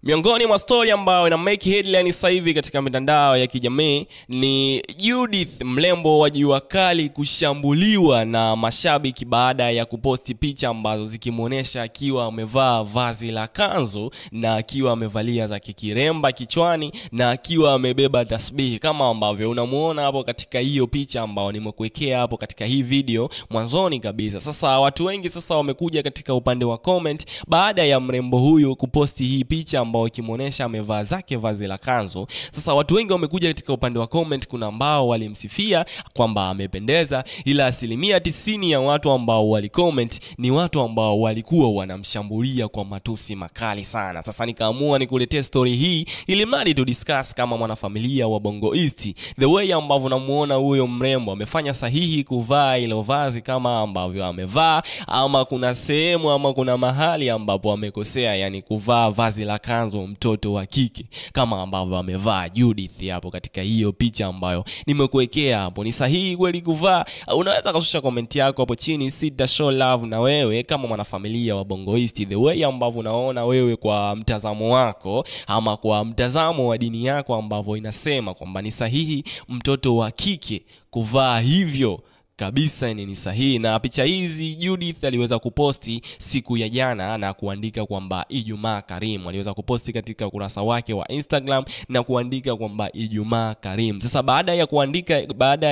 Miongoni mwa story ambayo ina make headline sasa hivi katika mitandao ya kijamii ni Judith, mrembo wa Jua Kali, kushambuliwa na mashabiki baada ya kuposti picha ambazo zikimuonesha akiwa amevaa vazi la kanzu na akiwa amevalia za kiremba kichwani na akiwa amebeba tasbihi kama ambavyo unamuona hapo katika hiyo picha ambayo nimekuwekea hapo katika hii video mwanzoni kabisa. Sasa watu wengi sasa wamekuja katika upande wa comment baada ya mrembo huyu kuposti hii picha ambao kimuonesha amevaa zake vazi la kanzu. Sasa watu wengi wamekuja katika upande wa comment, kuna ambao walimsifia kwamba amependeza, ila 90% ya watu ambao walicomment ni watu ambao walikuwa wanamshambulia kwa matusi makali sana. Sasa nikaamua nikuletee story hii ili mradi tu discuss kama mwanafamilia wa Bongo East, the way ambavyo namuona huyo mrembo amefanya sahihi kuvaa ilo vazi kama ambavyo amevaa, ama kuna sehemu ama kuna mahali ambapo amekosea, yani kuvaa vazi la kanzu mtoto wa kike kama ambavyo amevaa Judith hapo katika hiyo picha ambayo nimekuwekea hapo. Ni sahihi kweli kuvaa? Unaweza kushusha comment yako hapo chini, sita show love na wewe kama mwanafamilia wa Bongo East, the way ambavyo unaona wewe kwa mtazamo wako ama kwa mtazamo wa dini yako ambavyo inasema kwamba ni sahihi mtoto wa kike kuvaa hivyo. Kabisa ni sahihi. Na picha hizi Judith aliweza kuposti siku ya jana na kuandika kwamba Ijumaa Karim. Aliweza kuposti katika ukurasa wake wa Instagram na kuandika kwamba Ijumaa Karim. Sasa baada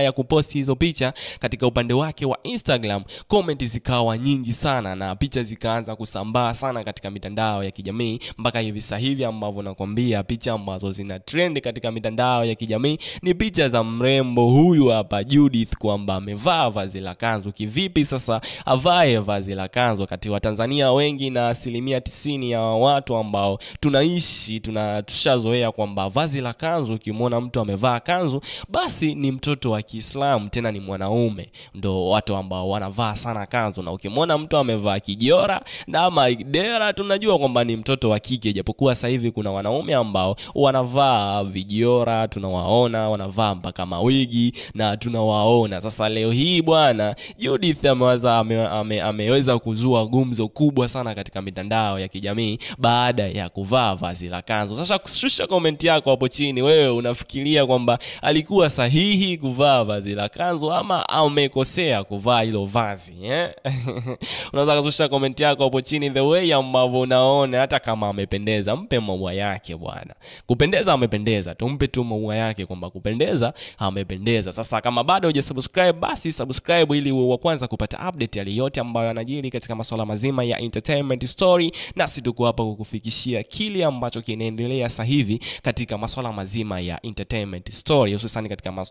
ya kuposti hizo picha katika upande wake wa Instagram, comment zikawa nyingi sana na picha zikaanza kusambaa sana katika mitandao ya kijamii mpaka hivi sasa hivi ambavyo nakwambia picha ambazo zina trend katika mitandao ya kijamii ni picha za mrembo huyu hapa Judith kwamba amevaa vazi la kanzu. Kivipi sasa avae vazi la kanzu kati wa Tanzania wengi na 90% ya watu ambao tushazoea kwamba vazi la kanzu ukimwona mtu amevaa kanzu basi ni mtoto wa Kiislamu, tena ni mwanaume, ndo watu ambao wanavaa sana kanzu. Na ukimwona mtu amevaa kijora na maidera tunajua kwamba ni mtoto wa kike, japokuwa sasa hivi kuna wanaume ambao wanavaa vijora, tunawaona wanavaa mpaka mawigi na tunawaona. Sasa leo hii bwana Judith ameweza kuzua gumzo kubwa sana katika mitandao ya kijamii baada ya kuvaa vazi la kanzu. Sasa shusha comment yako hapo chini, wewe unafikiria kwamba alikuwa sahihi kuvaa vazi la kanzu ama amekosea kuvaa hilo vazi unaweza kushusha comment yako hapo chini, the way ambavyo unaona. Hata kama amependeza, mpe maua yake bwana. Kupendeza amependeza, tumpe tu maua yake kwamba kupendeza amependeza. Sasa kama bado hujasubscribe basi subscribe ili uwe wa kwanza kupata update ya yote ambayo yanajiri katika masuala mazima ya entertainment story, na si tuko hapa kukufikishia kile ambacho kinaendelea sasa hivi katika masuala mazima ya entertainment story, hususan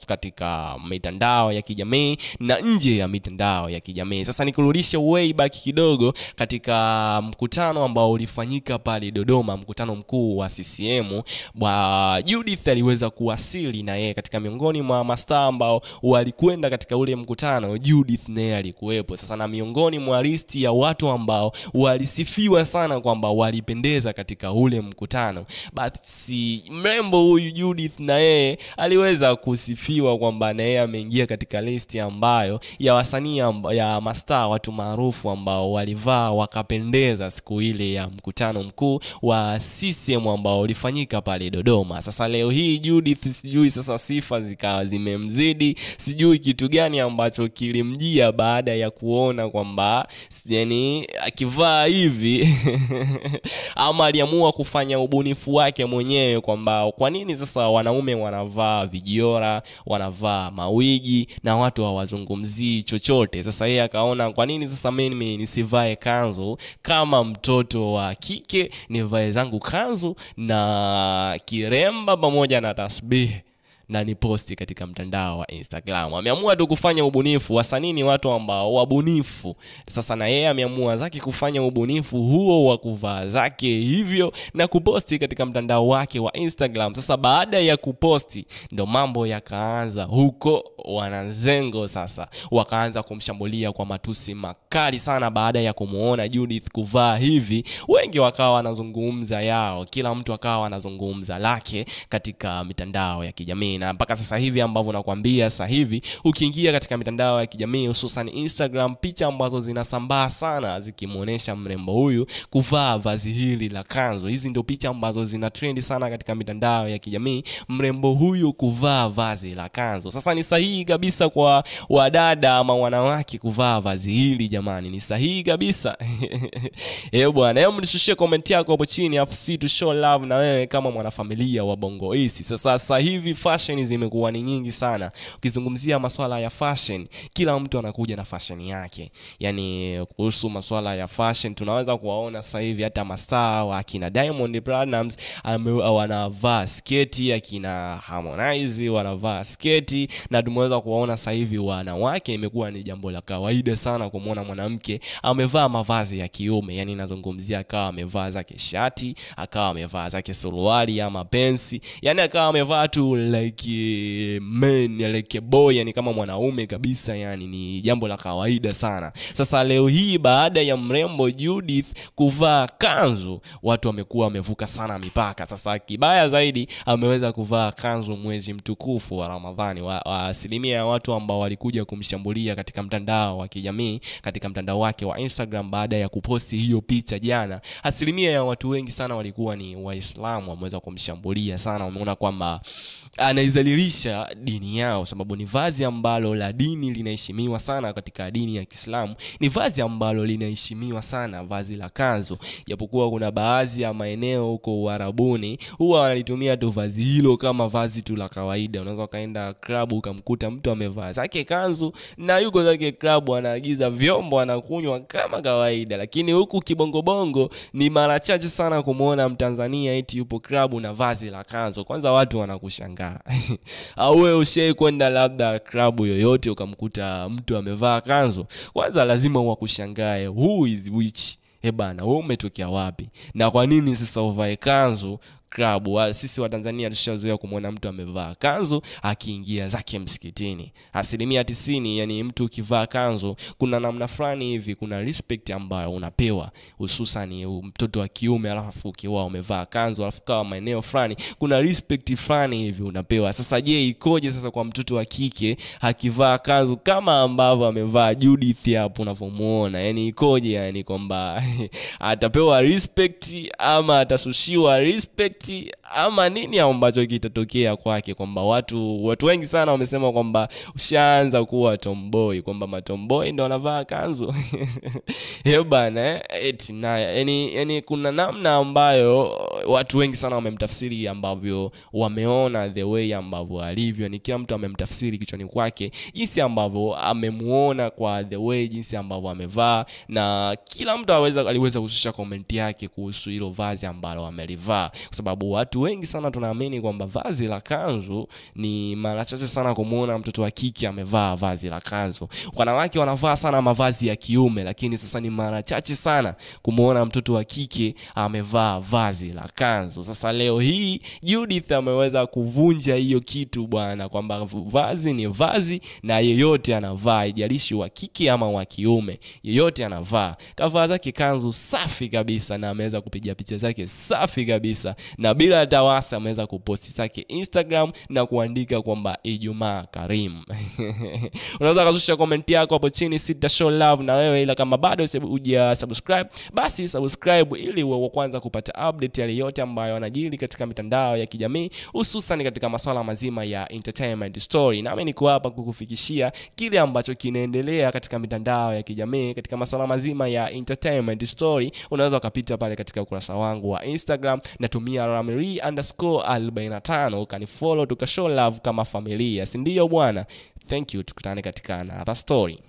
katika mitandao ya kijamii na nje ya mitandao ya kijamii. Sasa nikurudishe way back kidogo katika mkutano ambao ulifanyika pale Dodoma, mkutano mkuu wa CCM. Judith aliweza kuwasili na yeye katika miongoni mwa mastaa ambao walikwenda katika ule mkutano, Judith naye alikuwepo. Sasa na miongoni mwa listi ya watu ambao walisifiwa sana kwamba walipendeza katika ule mkutano, basi mrembo huyu Judith na yeye aliweza kusifiwa kwamba na yeye ameingia katika listi ambayo ya wasanii ya mastaa, watu maarufu ambao walivaa wakapendeza siku ile ya mkutano mkuu wa CCM ambao ulifanyika pale Dodoma. Sasa leo hii Judith sijui sasa sifa zikawa zimemzidi, sijui kitu gani ambacho kilimjia baada ya kuona kwamba yani akivaa hivi ama aliamua kufanya ubunifu wake mwenyewe kwamba kwa nini sasa wanaume wanavaa vijiora, wanavaa mawigi na watu hawazungumzii chochote. Sasa yeye akaona kwa nini sasa mimi nisivae kanzu kama mtoto wa kike, nivae zangu kanzu na kiremba pamoja na tasbih na ni posti katika mtandao wa Instagram. Ameamua tu kufanya ubunifu. Wasanii ni watu ambao wabunifu. Sasa na yeye ameamua zake kufanya ubunifu huo wa kuvaa zake hivyo na kuposti katika mtandao wake wa Instagram. Sasa baada ya kuposti ndo mambo yakaanza huko, wanazengo sasa wakaanza kumshambulia kwa matusi makali sana baada ya kumuona Judith kuvaa hivi. Wengi wakawa wanazungumza yao, kila mtu akawa anazungumza lake katika mitandao ya kijamii. na mpaka sasa hivi ambavyo nakwambia sasa hivi ukiingia katika mitandao ya kijamii hususan Instagram, picha ambazo zinasambaa sana zikimuonesha mrembo huyu kuvaa vazi hili la kanzu. Hizi ndio picha ambazo zina trend sana katika mitandao ya kijamii, mrembo huyu kuvaa vazi la kanzu. Sasa ni sahihi kabisa kwa wadada ama wanawake kuvaa vazi hili jamani, ni sahihi kabisa. Bwana, hebu nishushie comment yako hapo chini afu si to show love na wewe kama mwanafamilia wa Bongo East. Sasa hivi fashion zimekuwa ni nyingi sana. Ukizungumzia masuala ya fashion, kila mtu anakuja na fashion yake. Yani kuhusu masuala ya fashion tunaweza kuwaona sasa hivi hata mastaa wa akina Diamond Platnumz wanavaa sketi, akina Harmonize wanavaa sketi, na tumeweza kuwaona sasa hivi wanawake imekuwa ni jambo la kawaida sana kumuona mwanamke amevaa mavazi ya kiume. Yani nazungumzia akawa amevaa zake shati, akawa amevaa zake suruali ama pensi, yani akawa amevaa tu like man, like boy, yani kama mwanaume kabisa, yani ni jambo la kawaida sana. Sasa leo hii baada ya mrembo Judith kuvaa kanzu, watu wamekuwa wamevuka sana mipaka. Sasa kibaya zaidi ameweza kuvaa kanzu mwezi mtukufu wa Ramadhani. Asilimia ya watu ambao walikuja kumshambulia katika mtandao wa kijamii, katika mtandao wake wa Instagram baada ya kuposti hiyo picha jana, asilimia ya watu wengi sana walikuwa ni Waislamu. Wameweza kumshambulia sana, wameona kwamba anaizalilisha dini yao, sababu ni vazi ambalo la dini linaheshimiwa sana katika dini ya Kiislamu. Ni vazi ambalo linaheshimiwa sana, vazi la kanzu, japokuwa kuna baadhi ya maeneo huko Uarabuni huwa wanalitumia tu vazi hilo kama vazi tu la kawaida. Unaweza kaenda club ukamkuta mtu amevaa zake kanzu na yuko zake club anaagiza vyombo anakunywa kama kawaida, lakini huku kibongo ni mara chache sana kumuona Mtanzania eti yupo club na vazi la kanzu. Kwanza watu wanakushangaa. Au wewe ushawahi kwenda labda club yoyote ukamkuta mtu amevaa kanzu? Kwanza lazima wakushangae, who is which? Bana, wewe umetokea wapi? Na kwa nini sasa uvae kanzu club? Sisi wa Tanzania tushazoea kumuona mtu amevaa kanzu akiingia zake msikitini. Asilimia 90, yani mtu ukivaa kanzu kuna namna fulani hivi, kuna respect ambayo unapewa, hususan mtoto wa kiume. Alafu ukiwa umevaa kanzu alafu kama maeneo fulani kuna respect fulani hivi unapewa. Sasa je, ikoje sasa kwa mtoto wa kike akivaa kanzu kama ambavyo amevaa Judith hapo unavomuona? Yani ikoje? Yani kwamba atapewa respect ama atasushiwa respect ama nini ambacho kitatokea kwake? Kwamba watu wengi sana wamesema kwamba ushaanza kuwa tomboy, kwamba matomboy ndio wanavaa kanzu. Bana, eti na yani kuna namna ambayo watu wengi sana wamemtafsiri ambavyo wameona the way ambavyo alivyo. Ni kila mtu amemtafsiri kichwani kwake jinsi ambavyo amemuona kwa the way jinsi ambavyo amevaa, na kila mtu aliweza kushusha comment yake kuhusu hilo vazi ambalo amelivaa, kwa sababu watu wengi sana tunaamini kwamba vazi la kanzu ni mara chache sana kumuona mtoto wa kike amevaa vazi la kanzu. Wanawake wanavaa sana mavazi ya kiume, lakini sasa ni mara chache sana kumuona mtoto wa kike amevaa vazi la kanzu. Sasa leo hii Judith ameweza kuvunja hiyo kitu bwana, kwamba vazi ni vazi na yeyote anavaa, haijalishi wa kike ama wa kiume, yeyote anavaa. Kavaa zake kanzu safi kabisa na ameweza kupiga picha zake safi kabisa, na bila tawasa ameweza kuposti zake Instagram na kuandika kwamba Ijumaa Karim. Unaweza kashusha comment yako hapo chini, sita show love na wewe, ila kama bado hujasubscribe basi subscribe ili uwe wa kwanza kupata update yale yote ambayo yanajiri katika mitandao ya kijamii, hususan katika masuala mazima ya entertainment story. Na mimi niko hapa kukufikishia kile ambacho kinaendelea katika mitandao ya kijamii katika masuala mazima ya entertainment story. Unaweza kupita pale katika ukurasa wangu wa Instagram, natumia Ramiri_45, ukanifollow tukashow love kama familia, si ndio bwana? Thank you, tukutane katika another story.